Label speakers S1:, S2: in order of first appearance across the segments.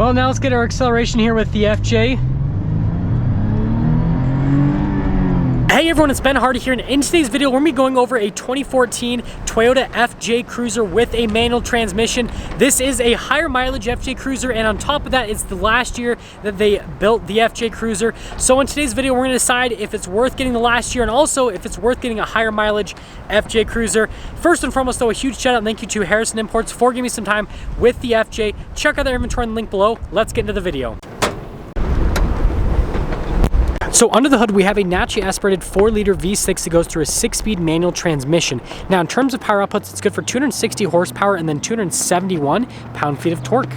S1: Well, now let's get our acceleration here with the FJ. Hey everyone, it's Ben Hardy here, and in today's video we're going to be going over a 2014 Toyota FJ Cruiser with a manual transmission. This is a higher mileage FJ Cruiser, and on top of that, it's the last year that they built the FJ Cruiser. So in today's video, we're going to decide if it's worth getting the last year and also if it's worth getting a higher mileage FJ Cruiser. First and foremost though, a huge shout out and thank you to Harrison Imports for giving me some time with the FJ. Check out their inventory in the link below. Let's get into the video. So under the hood, we have a naturally aspirated 4-liter V6 that goes through a 6-speed manual transmission. Now in terms of power outputs, it's good for 260 horsepower and then 271 pound-feet of torque.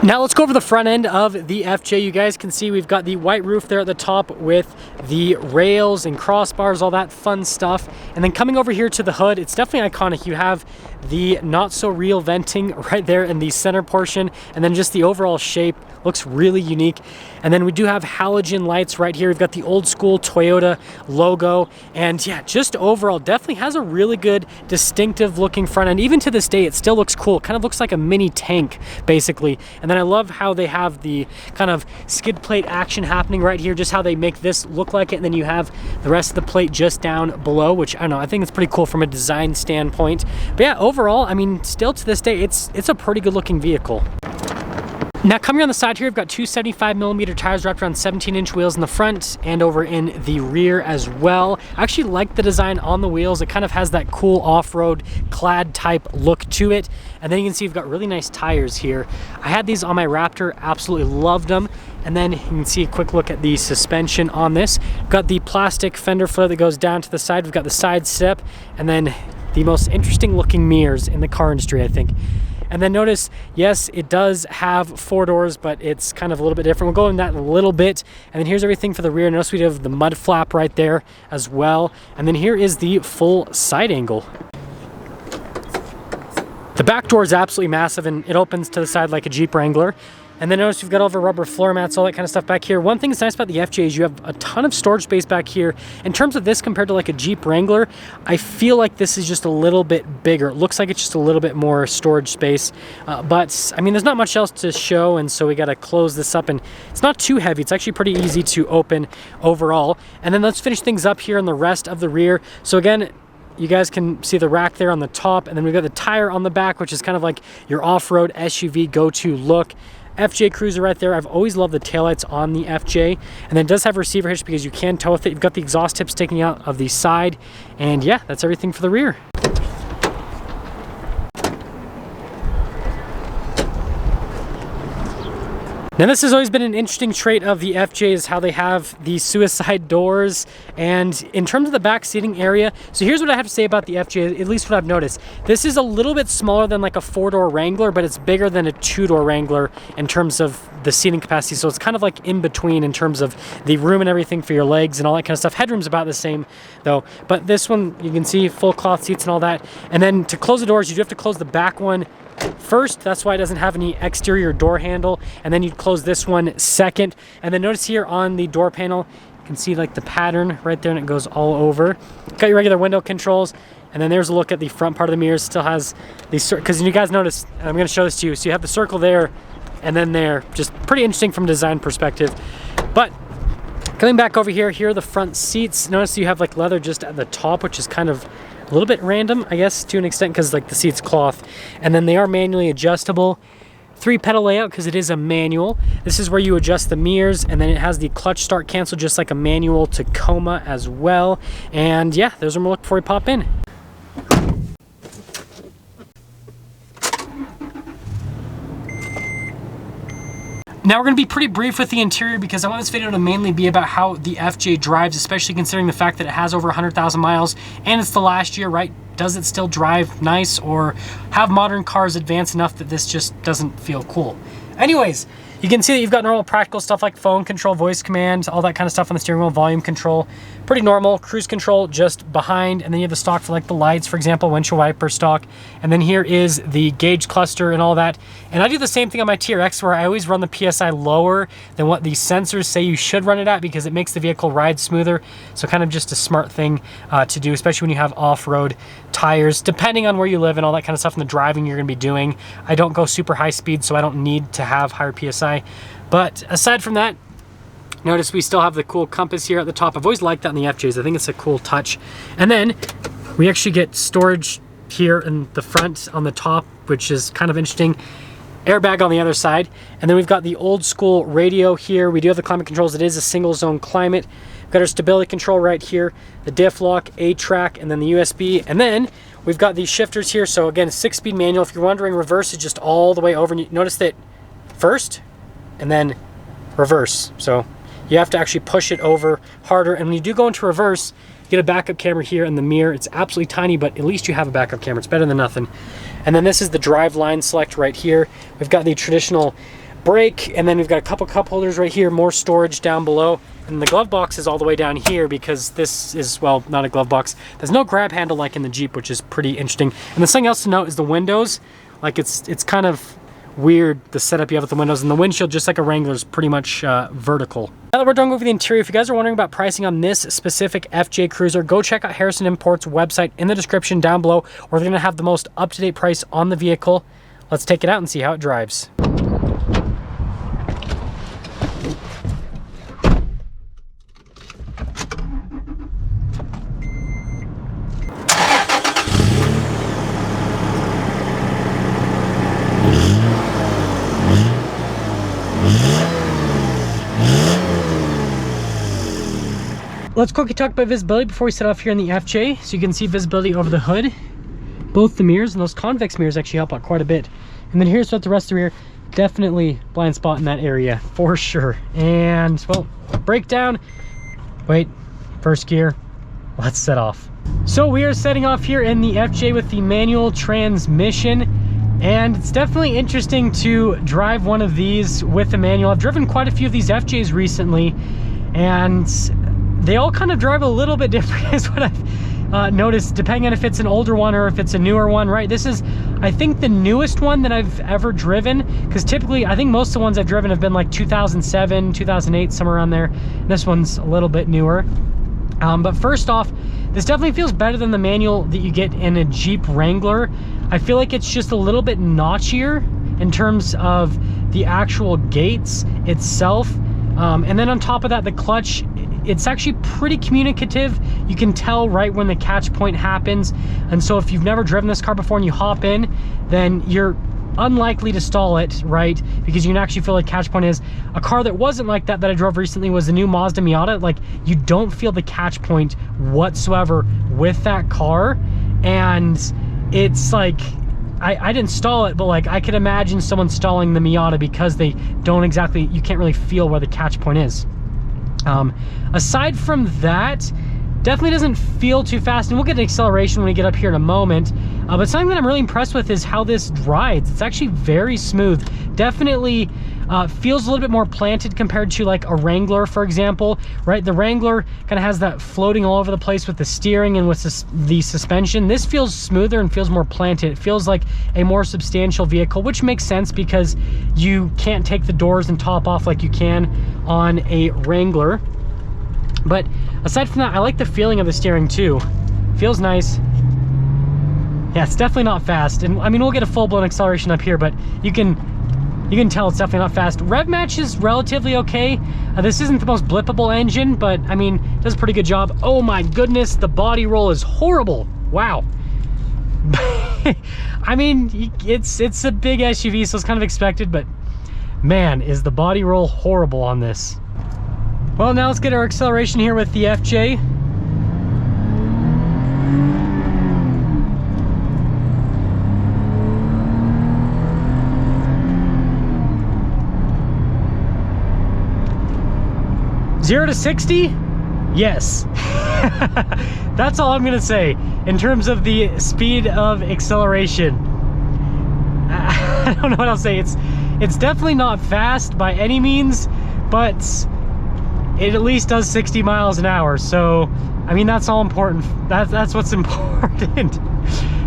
S1: Now let's go over the front end of the FJ. You guys can see we've got the white roof there at the top with the rails and crossbars, all that fun stuff. And then coming over here to the hood, it's definitely iconic. You have the not so real venting right there in the center portion, and then just the overall shape looks really unique. And then we do have halogen lights right here. We've got the old school Toyota logo, and yeah, just overall definitely has a really good distinctive looking front end. Even to this day, it still looks cool. Kind of looks like a mini tank basically. And then I love how they have the kind of skid plate action happening right here, just how they make this look like it, and then you have the rest of the plate just down below, which I don't know, I think it's pretty cool from a design standpoint. But yeah, overall, I mean, still to this day, it's a pretty good looking vehicle. Now coming on the side here, we've got two 75mm tires wrapped around 17-inch wheels in the front and over in the rear as well. I actually like the design on the wheels. It kind of has that cool off-road clad type look to it. And then you can see we've got really nice tires here. I had these on my Raptor, absolutely loved them. And then you can see a quick look at the suspension on this. We've got the plastic fender flare that goes down to the side. We've got the side step, and then the most interesting looking mirrors in the car industry, I think. And then notice, yes, it does have 4 doors, but it's kind of a little bit different. We'll go in that in a little bit. And then here's everything for the rear. Notice we have the mud flap right there as well. And then here is the full side angle. The back door is absolutely massive, and it opens to the side like a Jeep Wrangler. And then notice you've got all the rubber floor mats, all that kind of stuff back here. One thing that's nice about the FJ is you have a ton of storage space back here. In terms of this compared to like a Jeep Wrangler, I feel like this is just a little bit bigger. It looks like it's just a little bit more storage space. But I mean, there's not much else to show, and so we got to close this up, and it's not too heavy. It's actually pretty easy to open overall. And then let's finish things up here in the rest of the rear. So again, you guys can see the rack there on the top, and then we've got the tire on the back, which is kind of like your off-road SUV go-to look. FJ Cruiser right there. I've always loved the taillights on the FJ. And then it does have a receiver hitch because you can tow with it. You've got the exhaust tips sticking out of the side. And yeah, that's everything for the rear. Now this has always been an interesting trait of the FJ, is how they have the suicide doors. And in terms of the back seating area, so here's what I have to say about the FJ, at least what I've noticed. This is a little bit smaller than like a 4-door Wrangler, but it's bigger than a 2-door Wrangler in terms of the seating capacity. So it's kind of like in between in terms of the room and everything for your legs and all that kind of stuff. Headroom's about the same though, but this one you can see full cloth seats and all that. And then to close the doors, you do have to close the back one first. That's why it doesn't have any exterior door handle, and then you close this one second. And then notice here on the door panel, you can see like the pattern right there, and it goes all over. Got your regular window controls, and then there's a look at the front part of the mirrors. Still has these, because you guys notice, I'm going to show this to you. So you have the circle there and then there, just pretty interesting from a design perspective. But coming back over here, here are the front seats. Notice you have like leather just at the top, which is kind of a little bit random, I guess, to an extent, because like the seat's cloth. And then they are manually adjustable. 3-pedal layout because it is a manual. This is where you adjust the mirrors, and then it has the clutch start cancel just like a manual Tacoma as well. And yeah, those are more look before we pop in. Now we're going to be pretty brief with the interior because I want this video to mainly be about how the FJ drives, especially considering the fact that it has over 100,000 miles and it's the last year, right? Does it still drive nice, or have modern cars advanced enough that this just doesn't feel cool? Anyways, you can see that you've got normal practical stuff like phone control, voice command, all that kind of stuff on the steering wheel, volume control. Pretty normal. Cruise control just behind, and then you have the stock for like the lights, for example, windshield wiper stock. And then here is the gauge cluster and all that. And I do the same thing on my TRX where I always run the PSI lower than what the sensors say you should run it at because it makes the vehicle ride smoother. So kind of just a smart thing to do, especially when you have off-road tires, depending on where you live and all that kind of stuff and the driving you're gonna be doing. I don't go super high speed, so I don't need to have higher PSI. But aside from that, notice we still have the cool compass here at the top. I've always liked that in the FJs. I think it's a cool touch. And then we actually get storage here in the front on the top, which is kind of interesting. Airbag on the other side. And then we've got the old school radio here. We do have the climate controls. It is a single zone climate. We've got our stability control right here, the diff lock, A-track, and then the USB. And then we've got these shifters here. So again, 6-speed manual. If you're wondering, reverse is just all the way over. And you notice that first, and then reverse. So you have to actually push it over harder. And when you do go into reverse, you get a backup camera here in the mirror. It's absolutely tiny, but at least you have a backup camera. It's better than nothing. And then this is the drive line select right here. We've got the traditional brake, and then we've got a couple cup holders right here, more storage down below. And the glove box is all the way down here because this is, well, not a glove box. There's no grab handle like in the Jeep, which is pretty interesting. And the thing else to note is the windows. Like it's kind of weird the setup you have with the windows, and the windshield, just like a Wrangler, is pretty much vertical. Now that we're done over the interior, if you guys are wondering about pricing on this specific FJ Cruiser, go check out Harrison Imports website in the description down below, where they're going to have the most up-to-date price on the vehicle. Let's take it out and see how it drives. Let's quickly talk about visibility before we set off here in the FJ. So you can see visibility over the hood. Both the mirrors, and those convex mirrors actually help out quite a bit. And then here's what the rest of the rear. Definitely blind spot in that area for sure. And well, breakdown. Wait, first gear. Let's set off. So we are setting off here in the FJ with the manual transmission. And it's definitely interesting to drive one of these with a manual. I've driven quite a few of these FJs recently, and they all kind of drive a little bit different is what I've noticed, depending on if it's an older one or if it's a newer one, right? This is, I think, the newest one that I've ever driven, because typically, I think most of the ones I've driven have been like 2007, 2008, somewhere around there. This one's a little bit newer. But first off, this definitely feels better than the manual that you get in a Jeep Wrangler. I feel like it's just a little bit notchier in terms of the actual gates itself. And then on top of that, the clutch, it's actually pretty communicative. You can tell right when the catch point happens. And so if you've never driven this car before and you hop in, then you're unlikely to stall it, right? Because you can actually feel the catch point is. A car that wasn't like that I drove recently was the new Mazda Miata. Like, you don't feel the catch point whatsoever with that car. And it's like, I didn't stall it, but like I could imagine someone stalling the Miata because they don't exactly, you can't really feel where the catch point is. Aside from that, definitely doesn't feel too fast, and we'll get to acceleration when we get up here in a moment. But something that I'm really impressed with is how this rides. It's actually very smooth. Definitely feels a little bit more planted compared to like a Wrangler, for example, right? The Wrangler kind of has that floating all over the place with the steering and with the suspension. This feels smoother and feels more planted. It feels like a more substantial vehicle, which makes sense because you can't take the doors and top off like you can on a Wrangler. But aside from that, I like the feeling of the steering too. Feels nice. Yeah, it's definitely not fast. And I mean, we'll get a full-blown acceleration up here, but you can tell it's definitely not fast. Rev match is relatively okay. This isn't the most blippable engine, but I mean, it does a pretty good job. Oh my goodness, the body roll is horrible. Wow. I mean, it's a big SUV, so it's kind of expected, but man, is the body roll horrible on this. Well, now let's get our acceleration here with the FJ. Zero to 60? Yes. That's all I'm gonna say in terms of the speed of acceleration. I don't know what I'll say. It's definitely not fast by any means, but it at least does 60 miles an hour. So, I mean, that's all important. That's what's important.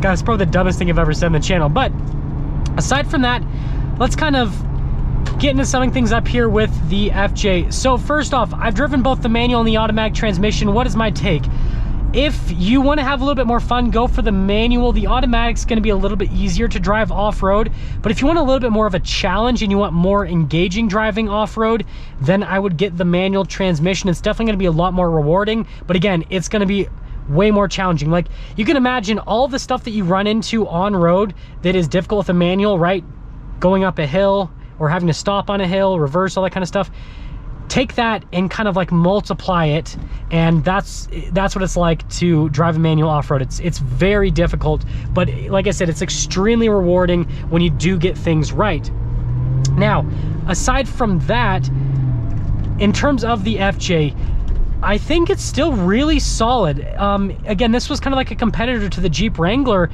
S1: Guys, it's probably the dumbest thing I've ever said on the channel. But aside from that, let's kind of get into summing things up here with the FJ. So first off, I've driven both the manual and the automatic transmission. What is my take? If you want to have a little bit more fun, go for the manual. The automatic's going to be a little bit easier to drive off-road. But if you want a little bit more of a challenge and you want more engaging driving off-road, then I would get the manual transmission. It's definitely going to be a lot more rewarding. But again, it's going to be way more challenging. Like, you can imagine all the stuff that you run into on road that is difficult with a manual, right? Going up a hill or having to stop on a hill, reverse, all that kind of stuff. Take that and kind of like multiply it, and that's what it's like to drive a manual off-road. It's very difficult, but like I said, it's extremely rewarding when you do get things right. Now, aside from that, in terms of the FJ, I think it's still really solid. Again, this was kind of like a competitor to the Jeep Wrangler,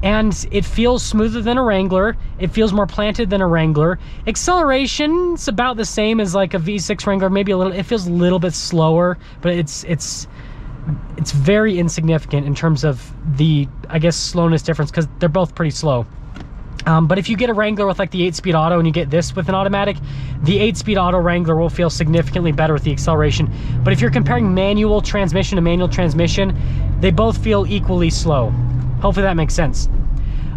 S1: and it feels smoother than a Wrangler. It feels more planted than a Wrangler. Acceleration's about the same as like a V6 Wrangler, maybe a little. It feels a little bit slower, but it's very insignificant in terms of the, I guess, slowness difference, because they're both pretty slow. But if you get a Wrangler with like the 8-speed auto and you get this with an automatic, the 8-speed auto Wrangler will feel significantly better with the acceleration. But if you're comparing manual transmission to manual transmission, they both feel equally slow. Hopefully that makes sense.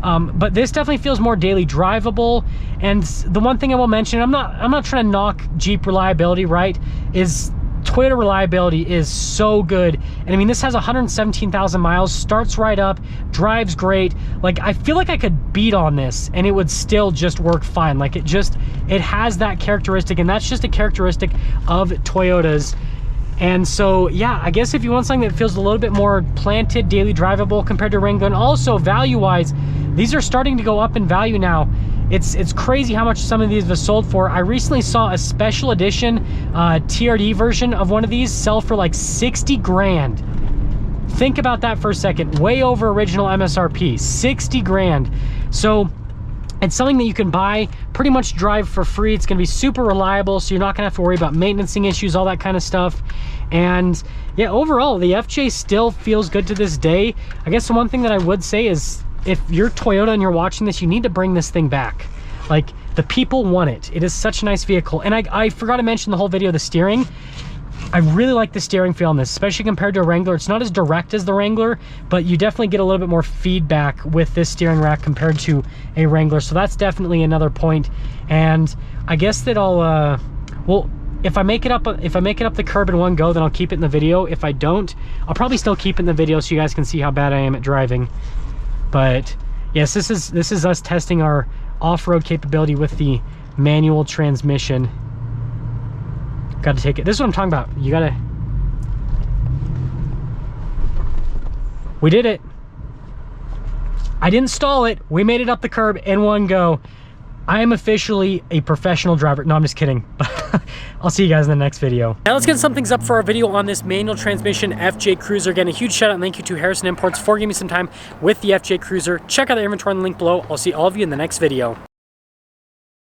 S1: But this definitely feels more daily drivable. And the one thing I will mention, I'm not trying to knock Jeep reliability, right, is Toyota reliability is so good. And I mean, this has 117,000 miles, starts right up, drives great. Like, I feel like I could beat on this and it would still just work fine. Like, it has that characteristic, and that's just a characteristic of Toyotas. And so, yeah, I guess if you want something that feels a little bit more planted, daily drivable compared to Wrangler, and also value-wise, these are starting to go up in value now. It's crazy how much some of these have sold for. I recently saw a special edition TRD version of one of these sell for like 60 grand. Think about that for a second. Way over original MSRP, 60 grand. So it's something that you can buy, pretty much drive for free. It's going to be super reliable, so you're not going to have to worry about maintaining issues, all that kind of stuff. And yeah, overall, the FJ still feels good to this day. I guess the one thing that I would say is, if you're Toyota and you're watching this, you need to bring this thing back. Like, the people want it. It is such a nice vehicle. And I forgot to mention the whole video, the steering. I really like the steering feel on this, especially compared to a Wrangler. It's not as direct as the Wrangler, but you definitely get a little bit more feedback with this steering rack compared to a Wrangler. So that's definitely another point. And I guess that I'll, well, if I make it up the curb in one go, then I'll keep it in the video. If I don't, I'll probably still keep it in the video so you guys can see how bad I am at driving. But yes, this is us testing our off-road capability with the manual transmission. Got to take it. This is what I'm talking about. You gotta. We did it. I didn't stall it. We made it up the curb in one go. I am officially a professional driver. No, I'm just kidding. I'll see you guys in the next video. Now let's get some things up for our video on this manual transmission FJ Cruiser. Again, a huge shout out and thank you to Harrison Imports for giving me some time with the FJ Cruiser. Check out the inventory on the link below. I'll see all of you in the next video.